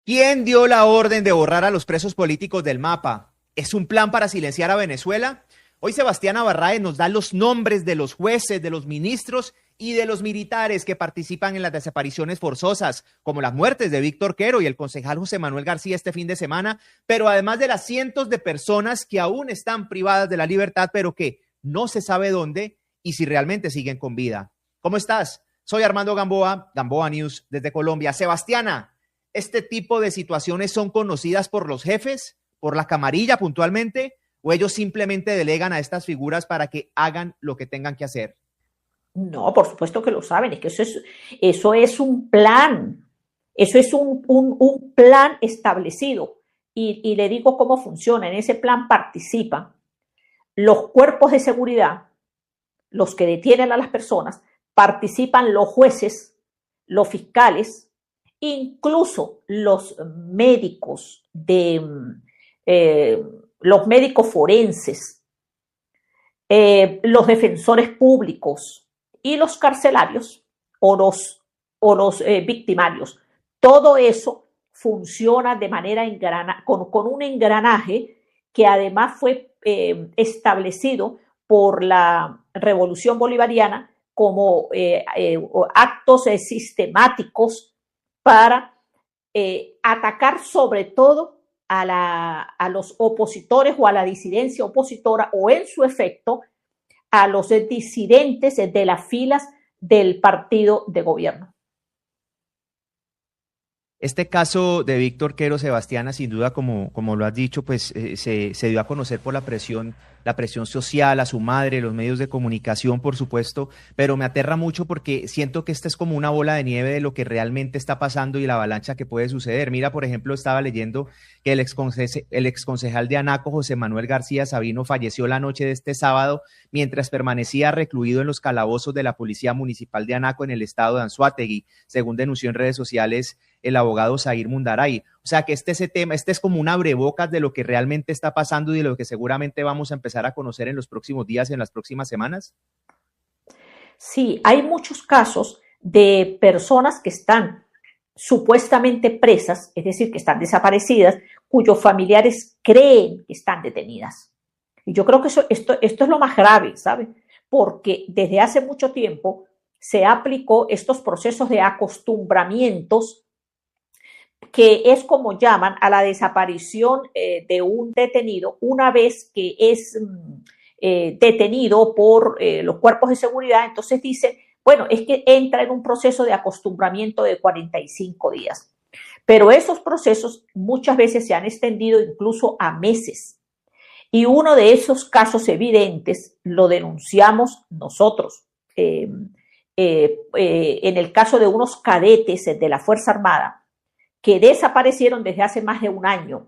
¿Quién dio la orden de borrar a los presos políticos del mapa? ¿Es un plan para silenciar a Venezuela? Hoy Sebastián Navarraez nos da los nombres de los jueces, de los ministros y de los militares que participan en las desapariciones forzosas, como las muertes de Víctor Quero y el concejal José Manuel García este fin de semana, pero además de las cientos de personas que aún están privadas de la libertad, pero que no se sabe dónde y si realmente siguen con vida. ¿Cómo estás? Soy Armando Gamboa, Gamboa News desde Colombia. Sebastiana, ¿este tipo de situaciones son conocidas por los jefes, por la camarilla puntualmente, o ellos simplemente delegan a estas figuras para que hagan lo que tengan que hacer? No, por supuesto que lo saben, es que eso es un plan, eso es un plan establecido. Y le digo cómo funciona. En ese plan participan los cuerpos de seguridad, los que detienen a las personas, participan los jueces, los fiscales, incluso eh, los médicos forenses, los defensores públicos y los carcelarios o los victimarios. Todo eso funciona de manera con un engranaje que además fue establecido por la Revolución Bolivariana como actos sistemáticos para atacar sobre todo a los opositores o a la disidencia opositora o en su efecto a los disidentes de las filas del partido de gobierno. Este caso de Víctor Quero, Sebastiana, sin duda, como lo has dicho, pues se dio a conocer por la presión social, a su madre, los medios de comunicación, por supuesto, pero me aterra mucho porque siento que esta es como una bola de nieve de lo que realmente está pasando y la avalancha que puede suceder. Mira, por ejemplo, estaba leyendo que el exconcejal de Anaco, José Manuel García Sabino, falleció la noche de este sábado mientras permanecía recluido en los calabozos de la Policía Municipal de Anaco en el estado de Anzoátegui, según denunció en redes sociales el abogado Zahir Mundaray. O sea que ese tema, este es como un abrebocas de lo que realmente está pasando y de lo que seguramente vamos a empezar a conocer en los próximos días y en las próximas semanas. Sí, hay muchos casos de personas que están supuestamente presas, es decir, que están desaparecidas, cuyos familiares creen que están detenidas. Y yo creo que esto es lo más grave, ¿sabe? Porque desde hace mucho tiempo se aplicó estos procesos de acostumbramientos que es como llaman a la desaparición de un detenido una vez que es detenido por los cuerpos de seguridad. Entonces dicen, bueno, es que entra en un proceso de acostumbramiento de 45 días. Pero esos procesos muchas veces se han extendido incluso a meses. Y uno de esos casos evidentes lo denunciamos nosotros. En el caso de unos cadetes de la Fuerza Armada, que desaparecieron desde hace más de un año.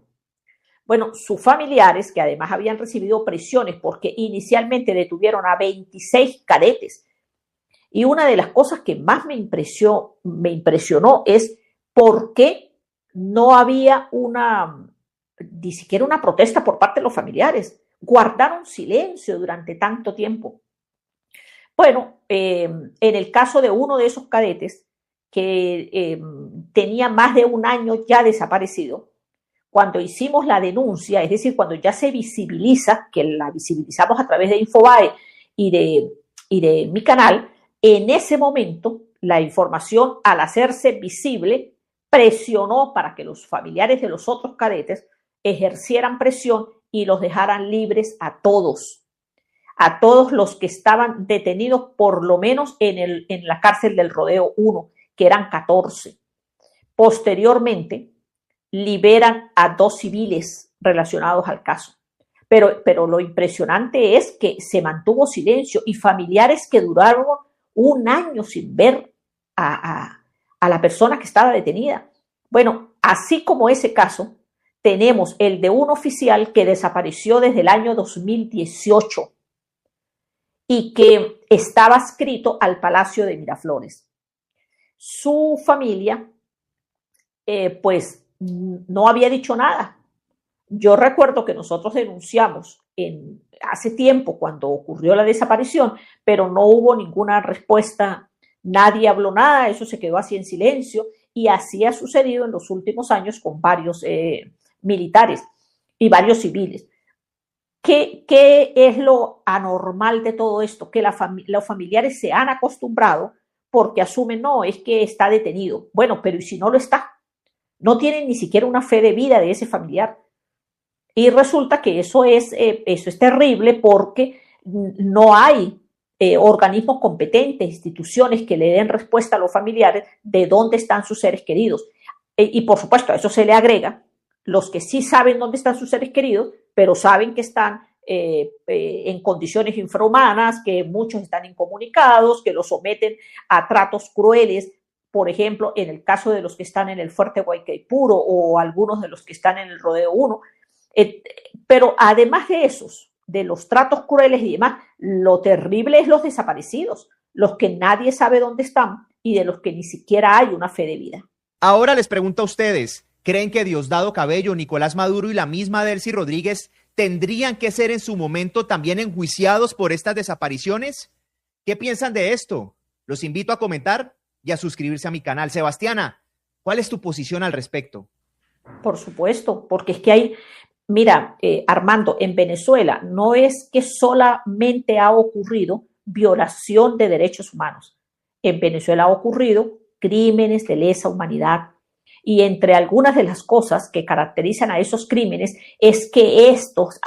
Bueno, sus familiares, que además habían recibido presiones porque inicialmente detuvieron a 26 cadetes. Y una de las cosas que más me impresionó es por qué no había ni siquiera una protesta por parte de los familiares. Guardaron silencio durante tanto tiempo. Bueno, en el caso de uno de esos cadetes, que tenía más de un año ya desaparecido, cuando hicimos la denuncia, es decir, cuando ya se visibiliza, que la visibilizamos a través de Infobae y de mi canal, en ese momento la información, al hacerse visible, presionó para que los familiares de los otros cadetes ejercieran presión y los dejaran libres a todos los que estaban detenidos, por lo menos en la cárcel del Rodeo 1, que eran 14. Posteriormente, liberan a 2 civiles relacionados al caso. Pero lo impresionante es que se mantuvo silencio y familiares que duraron un año sin ver a la persona que estaba detenida. Bueno, así como ese caso, tenemos el de un oficial que desapareció desde el año 2018 y que estaba adscrito al Palacio de Miraflores. Su familia, pues, no había dicho nada. Yo recuerdo que nosotros denunciamos hace tiempo cuando ocurrió la desaparición, pero no hubo ninguna respuesta, nadie habló nada, eso se quedó así en silencio, y así ha sucedido en los últimos años con varios militares y varios civiles. ¿Qué es lo anormal de todo esto? Que los familiares se han acostumbrado porque asumen, no, es que está detenido. Bueno, pero ¿y si no lo está? No tienen ni siquiera una fe de vida de ese familiar. Y resulta que eso es terrible porque no hay organismos competentes, instituciones que le den respuesta a los familiares de dónde están sus seres queridos. Y por supuesto, a eso se le agrega los que sí saben dónde están sus seres queridos, pero saben que están en condiciones infrahumanas, que muchos están incomunicados, que los someten a tratos crueles, por ejemplo, en el caso de los que están en el Fuerte Guaycaipuro o algunos de los que están en el Rodeo 1. Pero además de esos, de los tratos crueles y demás, lo terrible es los desaparecidos, los que nadie sabe dónde están y de los que ni siquiera hay una fe de vida. Ahora les pregunto a ustedes, ¿creen que Diosdado Cabello, Nicolás Maduro y la misma Delcy Rodríguez tendrían que ser en su momento también enjuiciados por estas desapariciones? ¿Qué piensan de esto? Los invito a comentar y a suscribirse a mi canal. Sebastiana, ¿cuál es tu posición al respecto? Por supuesto, porque es que hay, mira, Armando, en Venezuela no es que solamente ha ocurrido violación de derechos humanos. En Venezuela ha ocurrido crímenes de lesa humanidad. Y entre algunas de las cosas que caracterizan a esos crímenes es que estos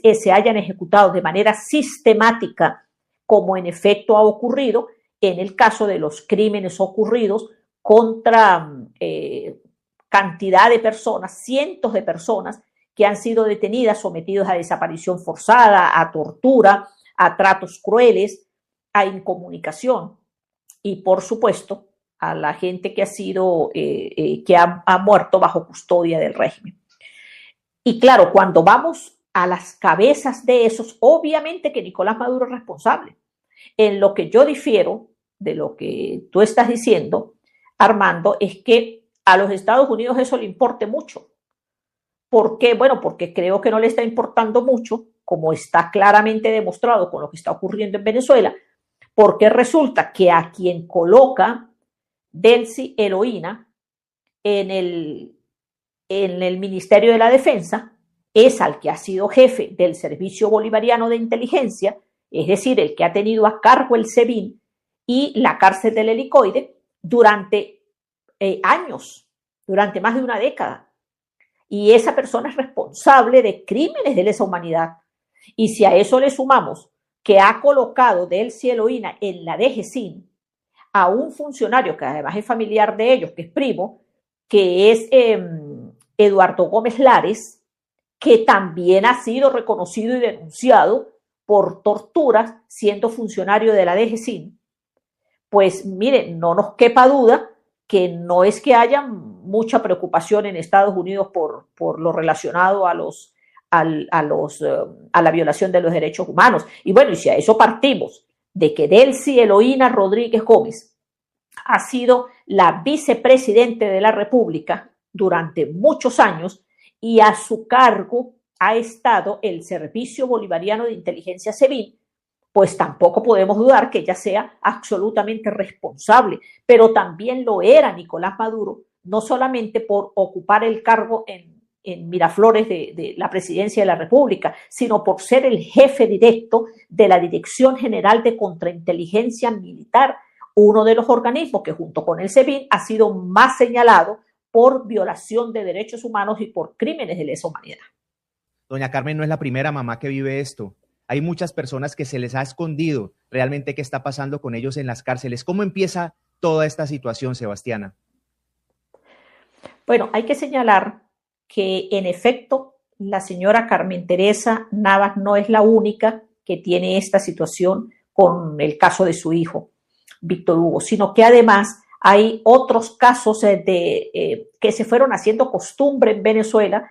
se hayan ejecutado de manera sistemática, como en efecto ha ocurrido en el caso de los crímenes ocurridos contra cantidad de personas, cientos de personas que han sido detenidas, sometidas a desaparición forzada, a tortura, a tratos crueles, a incomunicación y, por supuesto, a la gente que ha muerto bajo custodia del régimen. Y claro, cuando vamos a las cabezas de esos, obviamente que Nicolás Maduro es responsable. En lo que yo difiero de lo que tú estás diciendo, Armando, es que a los Estados Unidos eso le importe mucho. ¿Por qué? Bueno, porque creo que no le está importando mucho, como está claramente demostrado con lo que está ocurriendo en Venezuela, porque resulta que a quien coloca Delcy Eloína en el Ministerio de la Defensa es al que ha sido jefe del Servicio Bolivariano de Inteligencia, es decir, el que ha tenido a cargo el SEBIN y la cárcel del Helicoide durante años, durante más de una década. Y esa persona es responsable de crímenes de lesa humanidad. Y si a eso le sumamos que ha colocado Delcy Eloína en la DGCIN a un funcionario que además es familiar de ellos, que es primo, que es Eduardo Gómez Lares, que también ha sido reconocido y denunciado por torturas siendo funcionario de la DGCIN, pues mire, no nos quepa duda que no es que haya mucha preocupación en Estados Unidos por lo relacionado a la violación de los derechos humanos. Y bueno, y si a eso partimos de que Delcy Eloína Rodríguez Gómez ha sido la vicepresidente de la República durante muchos años y a su cargo ha estado el Servicio Bolivariano de Inteligencia SEBIN, pues tampoco podemos dudar que ella sea absolutamente responsable, pero también lo era Nicolás Maduro, no solamente por ocupar el cargo en Miraflores de la presidencia de la República, sino por ser el jefe directo de la Dirección General de Contrainteligencia Militar, uno de los organismos que junto con el SEBIN ha sido más señalado por violación de derechos humanos y por crímenes de lesa humanidad. Doña Carmen no es la primera mamá que vive esto. Hay muchas personas que se les ha escondido realmente qué está pasando con ellos en las cárceles. ¿Cómo empieza toda esta situación, Sebastiana? Bueno, hay que señalar que en efecto la señora Carmen Teresa Navas no es la única que tiene esta situación con el caso de su hijo, Víctor Hugo, sino que además hay otros casos que se fueron haciendo costumbre en Venezuela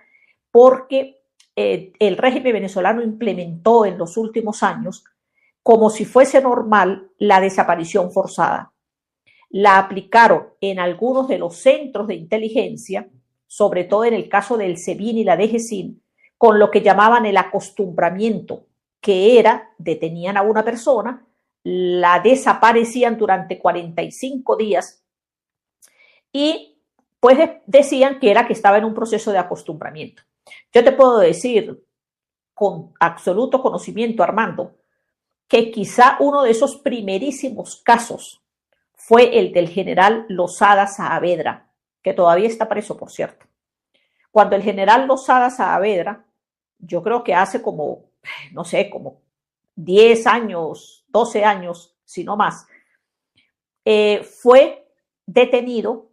porque el régimen venezolano implementó en los últimos años como si fuese normal la desaparición forzada. La aplicaron en algunos de los centros de inteligencia, sobre todo en el caso del SEBIN y la DGCIN, con lo que llamaban el acostumbramiento, que era, detenían a una persona, la desaparecían durante 45 días y pues decían que era que estaba en un proceso de acostumbramiento. Yo te puedo decir con absoluto conocimiento, Armando, que quizá uno de esos primerísimos casos fue el del general Losada Saavedra, que todavía está preso, por cierto. Cuando el general Losada Saavedra, yo creo que hace como, no sé, como 10 años, 12 años, si no más, fue detenido,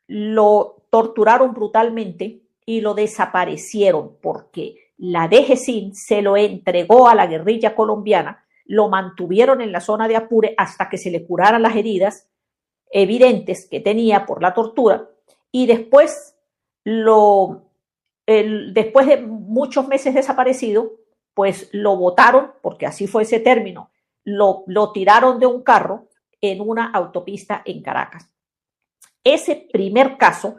lo torturaron brutalmente y lo desaparecieron porque la DGCIN se lo entregó a la guerrilla colombiana, lo mantuvieron en la zona de Apure hasta que se le curaran las heridas evidentes que tenía por la tortura y después después de muchos meses desaparecido, pues lo botaron, porque así fue ese término, lo tiraron de un carro en una autopista en Caracas. Ese primer caso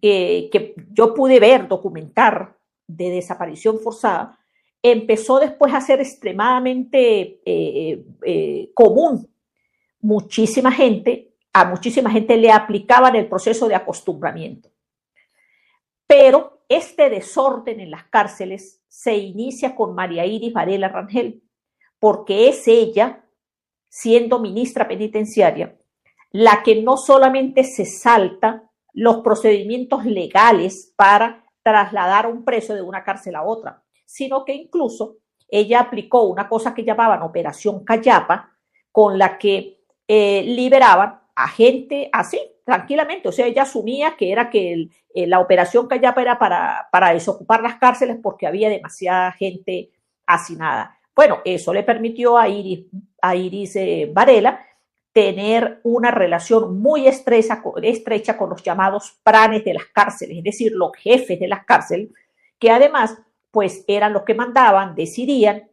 que yo pude ver, documentar de desaparición forzada, empezó después a ser extremadamente común. A muchísima gente le aplicaban el proceso de acostumbramiento. Pero este desorden en las cárceles se inicia con María Iris Varela Rangel, porque es ella, siendo ministra penitenciaria, la que no solamente se salta los procedimientos legales para trasladar a un preso de una cárcel a otra, sino que incluso ella aplicó una cosa que llamaban Operación Cayapa, con la que liberaban a gente así, tranquilamente. O sea, ella asumía que era que la Operación Cayapa era para desocupar las cárceles porque había demasiada gente hacinada. Bueno, eso le permitió a Iris Varela tener una relación muy estrecha con los llamados pranes de las cárceles, es decir, los jefes de las cárceles, que además pues eran los que mandaban, decidían.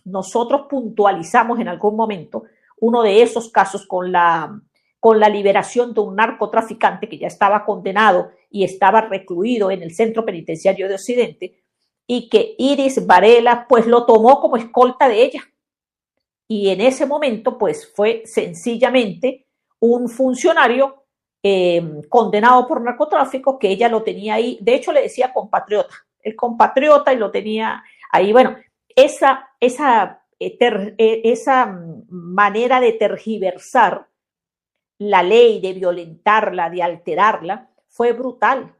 Nosotros puntualizamos en algún momento uno de esos casos con la liberación de un narcotraficante que ya estaba condenado y estaba recluido en el Centro Penitenciario de Occidente, y que Iris Varela pues lo tomó como escolta de ella. Y en ese momento pues fue sencillamente un funcionario condenado por narcotráfico que ella lo tenía ahí. De hecho le decía compatriota, el compatriota, y lo tenía ahí. Bueno, esa manera de tergiversar la ley, de violentarla, de alterarla, fue brutal.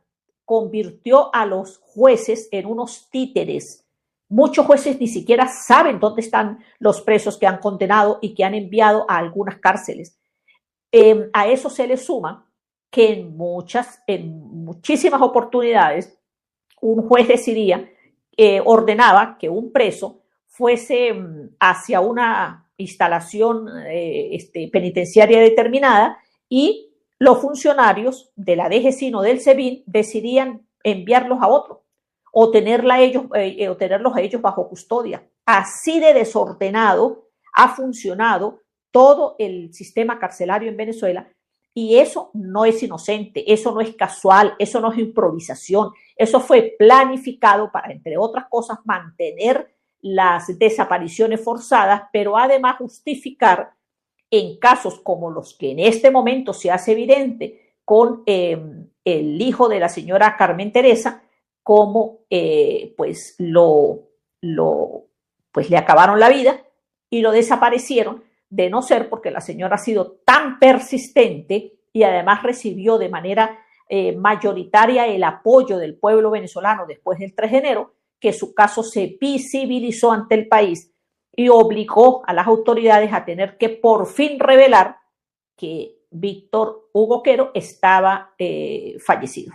Convirtió a los jueces en unos títeres. Muchos jueces ni siquiera saben dónde están los presos que han condenado y que han enviado a algunas cárceles. A eso se le suma que en muchísimas oportunidades un juez decidía, ordenaba que un preso fuese hacia una instalación penitenciaria determinada, y los funcionarios de la DGCIN o del SEBIN decidían enviarlos a otro o tenerlos a ellos bajo custodia. Así de desordenado ha funcionado todo el sistema carcelario en Venezuela, y eso no es inocente, eso no es casual, eso no es improvisación, eso fue planificado para, entre otras cosas, mantener las desapariciones forzadas, pero además justificar en casos como los que en este momento se hace evidente con el hijo de la señora Carmen Teresa, como pues le acabaron la vida y lo desaparecieron, de no ser porque la señora ha sido tan persistente y además recibió de manera mayoritaria el apoyo del pueblo venezolano después del 3 de enero, que su caso se visibilizó ante el país y obligó a las autoridades a tener que por fin revelar que Víctor Hugo Quero estaba fallecido.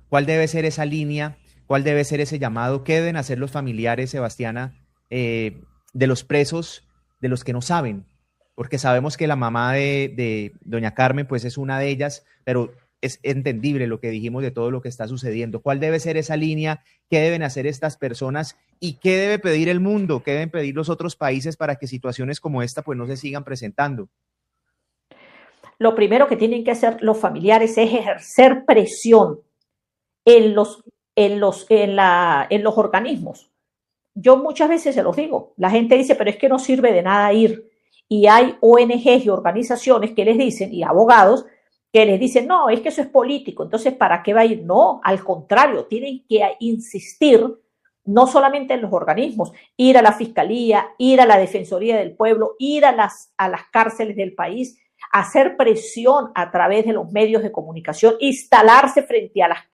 ¿Cuál debe ser esa línea? ¿Cuál debe ser ese llamado? ¿Qué deben hacer los familiares, Sebastiana, de los presos, de los que no saben? Porque sabemos que la mamá de doña Carmen pues es una de ellas, pero es entendible lo que dijimos de todo lo que está sucediendo. ¿Cuál debe ser esa línea? ¿Qué deben hacer estas personas? ¿Y qué debe pedir el mundo? ¿Qué deben pedir los otros países para que situaciones como esta pues no se sigan presentando? Lo primero que tienen que hacer los familiares es ejercer presión en los organismos. Yo muchas veces se los digo, la gente dice, pero es que no sirve de nada ir. Y hay ONGs y organizaciones que les dicen, y abogados, que les dicen, no, es que eso es político, entonces ¿para qué va a ir? No, al contrario, tienen que insistir no solamente en los organismos, ir a la Fiscalía, ir a la Defensoría del Pueblo, ir a las cárceles del país, hacer presión a través de los medios de comunicación, instalarse frente a las